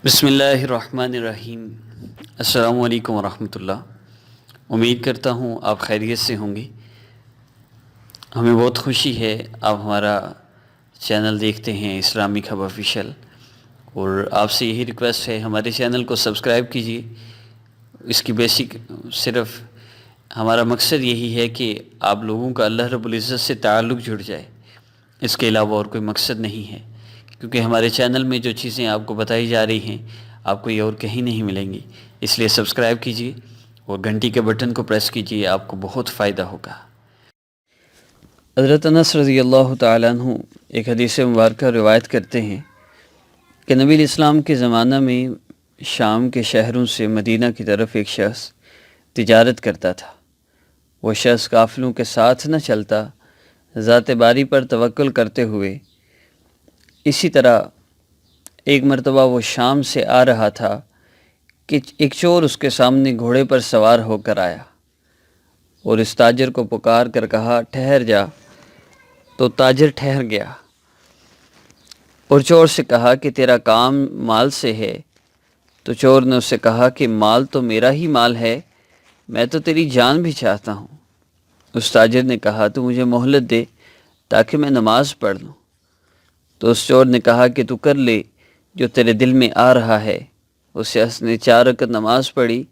بسم اللہ الرحمن الرحیم۔ السلام علیکم ورحمۃ اللہ۔ امید کرتا ہوں آپ خیریت سے ہوں گے۔ ہمیں بہت خوشی ہے آپ ہمارا چینل دیکھتے ہیں اسلامک ہب آفیشیل، اور آپ سے یہی ریکویسٹ ہے ہمارے چینل کو سبسکرائب کیجیے۔ اس کی بیسک صرف ہمارا مقصد یہی ہے کہ آپ لوگوں کا اللہ رب العزت سے تعلق جڑ جائے، اس کے علاوہ اور کوئی مقصد نہیں ہے، کیونکہ ہمارے چینل میں جو چیزیں آپ کو بتائی جا رہی ہیں آپ کو یہ اور کہیں نہیں ملیں گی۔ اس لیے سبسکرائب کیجیے اور گھنٹی کے بٹن کو پریس کیجیے، آپ کو بہت فائدہ ہوگا۔ حضرت انس رضی اللہ تعالیٰ عنہ ایک حدیث مبارکہ روایت کرتے ہیں کہ نبی الاسلام کے زمانہ میں شام کے شہروں سے مدینہ کی طرف ایک شخص تجارت کرتا تھا۔ وہ شخص قافلوں کے ساتھ نہ چلتا، ذات باری پر توکل کرتے ہوئے۔ اسی طرح ایک مرتبہ وہ شام سے آ رہا تھا کہ ایک چور اس کے سامنے گھوڑے پر سوار ہو کر آیا اور اس تاجر کو پکار کر کہا ٹھہر جا، تو تاجر ٹھہر گیا اور چور سے کہا کہ تیرا کام مال سے ہے، تو چور نے اس سے کہا کہ مال تو میرا ہی مال ہے، میں تو تیری جان بھی چاہتا ہوں۔ اس تاجر نے کہا تو مجھے مہلت دے تاکہ میں نماز پڑھ لوں۔ تو اس چور نے کہا کہ تو کر لے جو تیرے دل میں آ رہا ہے۔ اس شخص نے 4 رکعت نماز پڑھی،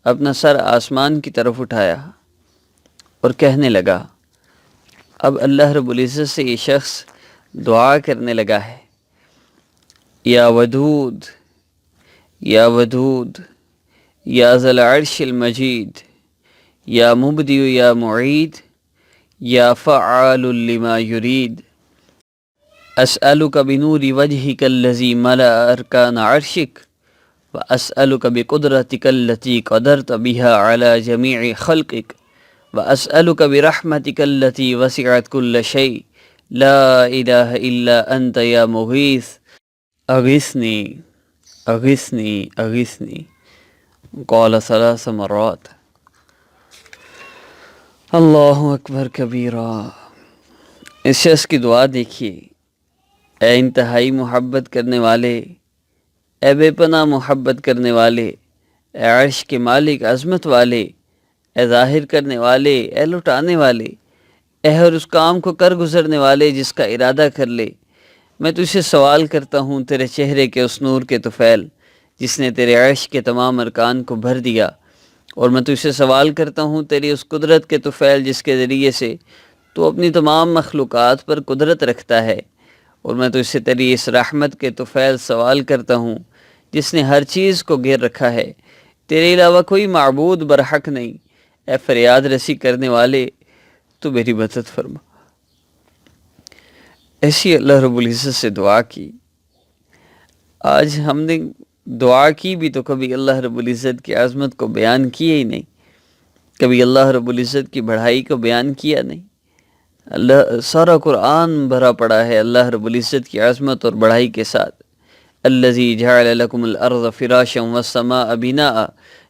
اپنا سر آسمان کی طرف اٹھایا اور کہنے لگا، اب اللہ رب العزت سے یہ شخص دعا کرنے لگا ہے، یا ودود یا ودود یا ذی العرش المجید یا مبدی یا معید یا فعال لما یرید، اسألک بنور وجهک الذی ملأ ارکان عرشک واسألک بقدرتک التي قدرت بها على جميع خلقک واسألک برحمتک التي وسعت كل شيء لا الہ الا انت یا مغیث اغثنی اغثنی اغثنی، قال 3 مرات۔ اللہ اکبر کبیرہ۔ اس شخص کی دعا دیکھیے، اے انتہائی محبت کرنے والے، اے بے پناہ محبت کرنے والے، اے عرش کے مالک عظمت والے، اے ظاہر کرنے والے، اے لٹانے والے، اے ہر اس کام کو کر گزرنے والے جس کا ارادہ کر لے، میں تجھ سے سوال کرتا ہوں تیرے چہرے کے اس نور کے طفیل جس نے تیرے عرش کے تمام ارکان کو بھر دیا، اور میں تجھ سے سوال کرتا ہوں تیری اس قدرت کے طفیل جس کے ذریعے سے تو اپنی تمام مخلوقات پر قدرت رکھتا ہے، اور میں تجھ سے تیری اس رحمت کے طفیل سوال کرتا ہوں جس نے ہر چیز کو گھیر رکھا ہے، تیرے علاوہ کوئی معبود برحق نہیں، اے فریاد رسی کرنے والے تو میری مدد فرما۔ ایسی اللہ رب العزت سے دعا کی۔ آج ہم نے دعا کی بھی تو کبھی اللہ رب العزت کی عظمت کو بیان کیا ہی نہیں، کبھی اللہ رب العزت کی بڑائی کو بیان کیا نہیں۔ اللہ سارا قرآن بھرا پڑا ہے اللہ رب العزت کی عظمت اور بڑائی کے ساتھ۔ الذی جعل لکم الارض فراشا والسماء بناء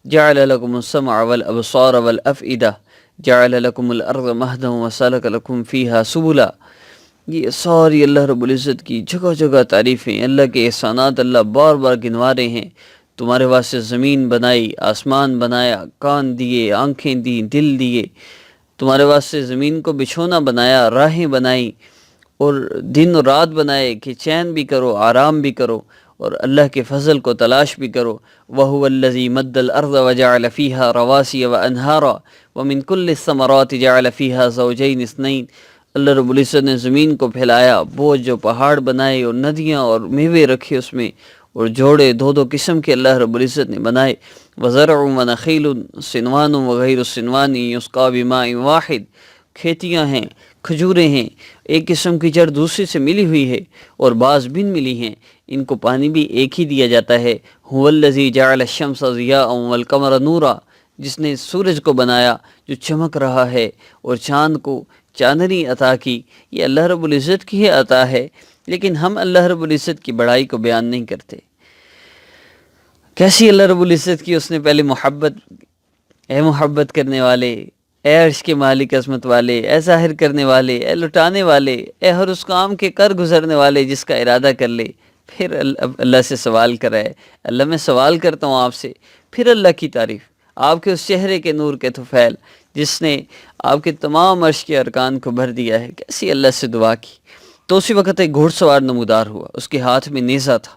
جعل لکم السمع والابصار والافئدہ جعل لکم الارض مہدا وسلک لکم فیہا سبلا۔ یہ ساری اللہ رب العزت کی جگہ جگہ تعریفیں، اللہ کے احسانات اللہ بار بار گنوا رہے ہیں۔ تمہارے واسطے زمین بنائی، آسمان بنایا، کان دیے، آنکھیں دی، دل دیے، تمہارے واسطے زمین کو بچھونا بنایا، راہیں بنائی، اور دن اور رات بنائے کہ چین بھی کرو، آرام بھی کرو، اور اللہ کے فضل کو تلاش بھی کرو۔ وَهُوَ الَّذِي مَدَّ الْأَرْضَ وَجَعَلَ فِيهَا رَوَاسِيَ وَأَنْهَارًا وَمِن كُلِّ الثَّمَرَاتِ جَعَلَ فِيهَا زَوْجَيْنِ اثْنَيْنِ۔ اللہ رب العزت نے زمین کو پھیلایا، بوجھ جو پہاڑ بنائے اور ندیاں اور میوے رکھے اس میں، اور جوڑے 2 قسم کے اللہ رب العزت نے بنائے۔ وَزَرْعٌ وَنَخِيلٌ صِنْوَانٌ وَغَيْرُ الصِّنْوَانِ يُسْقَىٰ بِمَاءٍ وَاحِدٍ۔ کھیتیاں ہیں، کھجوریں ہیں، ایک قسم کی جڑ دوسری سے ملی ہوئی ہے اور بعض بن ملی ہیں، ان کو پانی بھی ایک ہی دیا جاتا ہے۔ هُوَ الَّذِي جَعَلَ الشَّمْسَ ضِيَاءً وَالْقَمَرَ نُورًا، جس نے سورج کو بنایا جو چمک رہا ہے، اور چاند کو چاندنی عطا کی۔ یہ اللہ رب العزت کی ہی عطا ہے، لیکن ہم اللہ رب العزت کی بڑائی کو بیان نہیں کرتے۔ کیسی اللہ رب العزت کی اس نے پہلے محبت، اے محبت کرنے والے، اے عرش کے مالک عظمت والے، اے ظاہر کرنے والے، اے لٹانے والے، اے ہر اس کام کے کر گزرنے والے جس کا ارادہ کر لے، پھر اللہ سے سوال کرائے، اللہ میں سوال کرتا ہوں آپ سے، پھر اللہ کی تعریف، آپ کے اس چہرے کے نور کے طفیل جس نے آپ کے تمام عرش کے ارکان کو بھر دیا ہے، کیسی اللہ سے دعا کی۔ تو اسی وقت ایک گھوڑ سوار نمودار ہوا، اس کے ہاتھ میں نیزہ تھا۔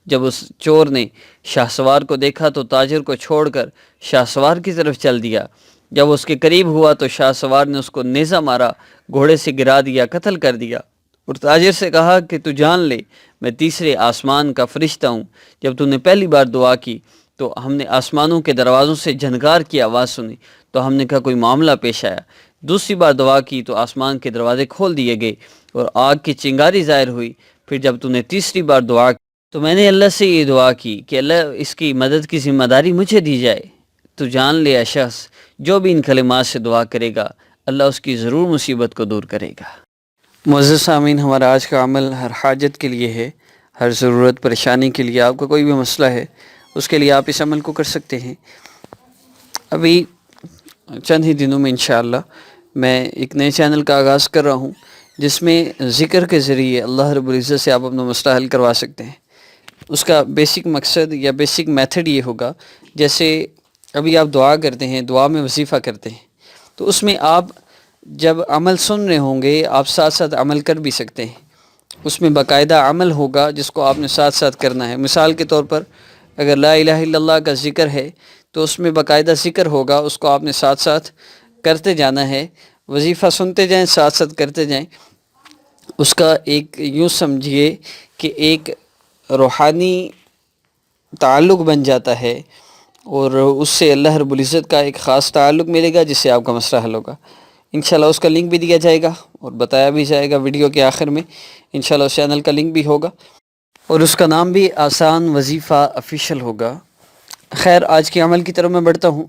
جب اس چور نے شاہ سوار کو دیکھا تو تاجر کو چھوڑ کر شاہ سوار کی طرف چل دیا۔ جب اس کے قریب ہوا تو شاہ سوار نے اس کو نیزہ مارا، گھوڑے سے گرا دیا، قتل کر دیا، اور تاجر سے کہا کہ تو جان لے میں تیسرے آسمان کا فرشتہ ہوں۔ جب تو نے پہلی بار دعا کی تو ہم نے آسمانوں کے دروازوں سے جھنکار کی آواز سنی، تو ہم نے کہا کوئی معاملہ پیش آیا۔ دوسری بار دعا کی تو آسمان کے دروازے کھول دیے گئے اور آگ کی چنگاری ظاہر ہوئی۔ پھر جب تو نے تیسری بار دعا کی تو میں نے اللہ سے یہ دعا کی کہ اللہ اس کی مدد کی ذمہ داری مجھے دی جائے۔ تو جان لے اے شخص جو بھی ان کلمات سے دعا کرے گا اللہ اس کی ضرور مصیبت کو دور کرے گا۔ معزز سامعین، ہمارا آج کا عمل ہر حاجت کے لیے ہے، ہر ضرورت پریشانی کے لیے۔ آپ کا کوئی بھی مسئلہ ہے اس کے لیے آپ اس عمل کو کر سکتے ہیں۔ ابھی چند ہی دنوں میں انشاءاللہ میں ایک نئے چینل کا آغاز کر رہا ہوں جس میں ذکر کے ذریعے اللہ رب العزت سے آپ اپنا مسئلہ حل کروا سکتے ہیں۔ اس کا بیسک مقصد یا بیسک میتھڈ یہ ہوگا، جیسے ابھی آپ دعا کرتے ہیں، دعا میں وظیفہ کرتے ہیں، تو اس میں آپ جب عمل سن رہے ہوں گے آپ ساتھ ساتھ عمل کر بھی سکتے ہیں۔ اس میں باقاعدہ عمل ہوگا جس کو آپ نے ساتھ ساتھ کرنا ہے۔ مثال کے طور پر اگر لا الہ الا اللہ کا ذکر ہے تو اس میں باقاعدہ ذکر ہوگا، اس کو آپ نے ساتھ ساتھ کرتے جانا ہے۔ وظیفہ سنتے جائیں، ساتھ ساتھ کرتے جائیں۔ اس کا ایک یوں سمجھیے کہ ایک روحانی تعلق بن جاتا ہے اور اس سے اللہ رب العزت کا ایک خاص تعلق ملے گا جس سے آپ کا مسئلہ حل ہوگا۔ انشاءاللہ اس کا لنک بھی دیا جائے گا اور بتایا بھی جائے گا ویڈیو کے آخر میں۔ انشاءاللہ اس چینل کا لنک بھی ہوگا اور اس کا نام بھی آسان وظیفہ آفیشیل ہوگا۔ خیر، آج کے عمل کی طرف میں بڑھتا ہوں۔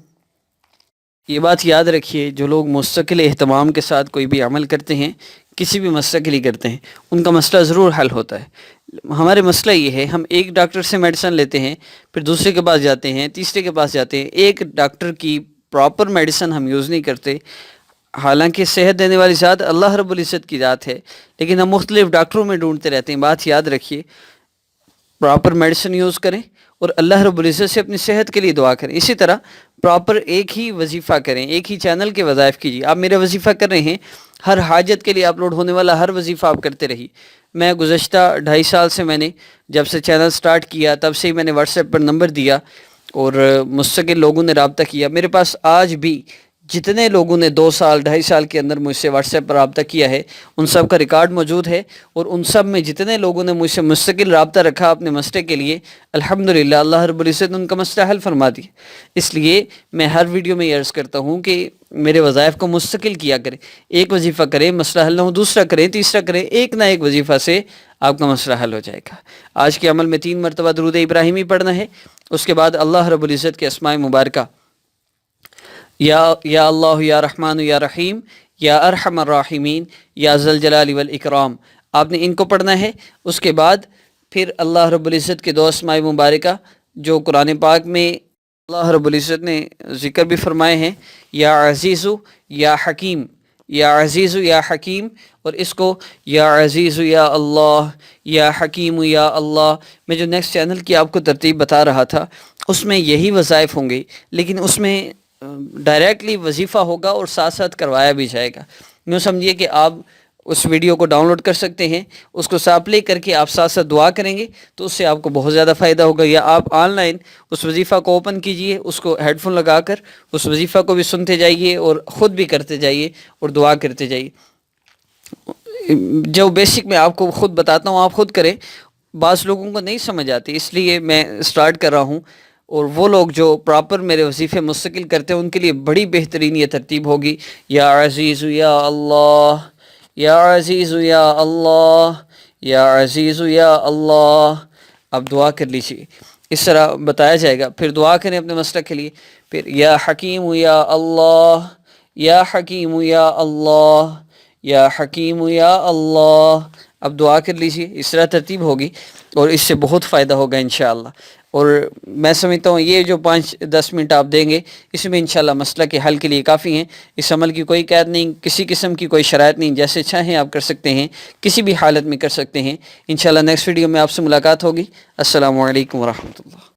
یہ بات یاد رکھیے، جو لوگ مستقل اہتمام کے ساتھ کوئی بھی عمل کرتے ہیں، کسی بھی مسئلہ کے لیے کرتے ہیں، ان کا مسئلہ ضرور حل ہوتا ہے۔ ہمارے مسئلہ یہ ہے، ہم ایک ڈاکٹر سے میڈیسن لیتے ہیں، پھر دوسرے کے پاس جاتے ہیں، تیسرے کے پاس جاتے ہیں، ایک ڈاکٹر کی پراپر میڈیسن ہم یوز نہیں کرتے۔ حالانکہ صحت دینے والی ذات اللہ رب العزت کی ذات ہے، لیکن ہم مختلف ڈاکٹروں میں ڈھونڈتے رہتے ہیں۔ بات یاد رکھیے، پراپر میڈیسن یوز کریں اور اللہ رب العزت سے اپنی صحت کے لیے دعا کریں۔ اسی طرح پراپر ایک ہی وظیفہ کریں، ایک ہی چینل کے وظائف کیجیے۔ آپ میرا وظیفہ کر رہے ہیں، ہر حاجت کے لیے اپلوڈ ہونے والا ہر وظیفہ آپ کرتے رہیے۔ میں گزشتہ 2.5 سال سے میں نے جب سے چینل سٹارٹ کیا تب سے ہی میں نے واٹس ایپ پر نمبر دیا اور مستقل لوگوں نے رابطہ کیا۔ میرے پاس آج بھی جتنے لوگوں نے 2 سال 2.5 سال کے اندر مجھ سے واٹس ایپ پر رابطہ کیا ہے ان سب کا ریکارڈ موجود ہے، اور ان سب میں جتنے لوگوں نے مجھ سے مستقل رابطہ رکھا اپنے مسئلے کے لیے، الحمدللہ اللہ رب العزت نے ان کا مسئلہ حل فرما دیا۔ اس لیے میں ہر ویڈیو میں یہ عرض کرتا ہوں کہ میرے وظائف کو مستقل کیا کریں، ایک وظیفہ کریں مسئلہ حل نہ ہو، دوسرا کریں، تیسرا کریں، ایک نہ ایک وظیفہ سے آپ کا مسئلہ حل ہو جائے گا۔ آج کے عمل میں 3 مرتبہ درود ابراہیمی پڑھنا ہے، اس کے بعد اللہ رب العزت کے اسماء مبارکہ یا اللہ یا رحمان یا رحیم یا ارحم الراحمین یا ذل جلال والاکرام، آپ نے ان کو پڑھنا ہے۔ اس کے بعد پھر اللہ رب العزت کے 2 اسماء مبارکہ جو قرآن پاک میں اللہ رب العزت نے ذکر بھی فرمائے ہیں، یا عزیز یا حکیم، یا عزیز یا حکیم، اور اس کو یا عزیز یا اللہ یا حکیم یا اللہ۔ میں جو نیکسٹ چینل کی آپ کو ترتیب بتا رہا تھا اس میں یہی وظائف ہوں گے، لیکن اس میں ڈائریکٹلی وظیفہ ہوگا اور ساتھ ساتھ کروایا بھی جائے گا۔ یوں سمجھیے کہ آپ اس ویڈیو کو ڈاؤن لوڈ کر سکتے ہیں، اس کو ساتھ پلے کر کے آپ ساتھ ساتھ دعا کریں گے تو اس سے آپ کو بہت زیادہ فائدہ ہوگا۔ یا آپ آن لائن اس وظیفہ کو اوپن کیجئے، اس کو ہیڈ فون لگا کر اس وظیفہ کو بھی سنتے جائیے اور خود بھی کرتے جائیے اور دعا کرتے جائیے۔ جو بیسک میں آپ کو خود بتاتا ہوں آپ خود کریں، بعض لوگوں کو نہیں سمجھ آتی، اس لیے میں سٹارٹ کر رہا ہوں، اور وہ لوگ جو پراپر میرے وظیفے مستقل کرتے ہیں ان کے لیے بڑی بہترین یہ ترتیب ہوگی۔ یا عزیز یا اللہ، یا عزیز یا اللہ، یا عزیز یا اللہ، آپ دعا کر لیجیے، اس طرح بتایا جائے گا۔ پھر دعا کریں اپنے مسئلہ کے لیے، پھر یا حکیم یا اللہ، یا حکیم یا اللہ، یا حکیم یا اللہ، اب دعا کر لیجیے، اس طرح ترتیب ہوگی۔ اور اس سے بہت فائدہ ہوگا انشاءاللہ. اور میں سمجھتا ہوں یہ جو 5-10 منٹ آپ دیں گے اس میں انشاءاللہ مسئلہ کے حل کے لیے کافی ہیں. اس عمل کی کوئی قید نہیں، کسی قسم کی کوئی شرائط نہیں، جیسے چاہیں آپ کر سکتے ہیں، کسی بھی حالت میں کر سکتے ہیں. انشاءاللہ نیکسٹ ویڈیو میں آپ سے ملاقات ہوگی. السلام علیکم ورحمۃ اللہ.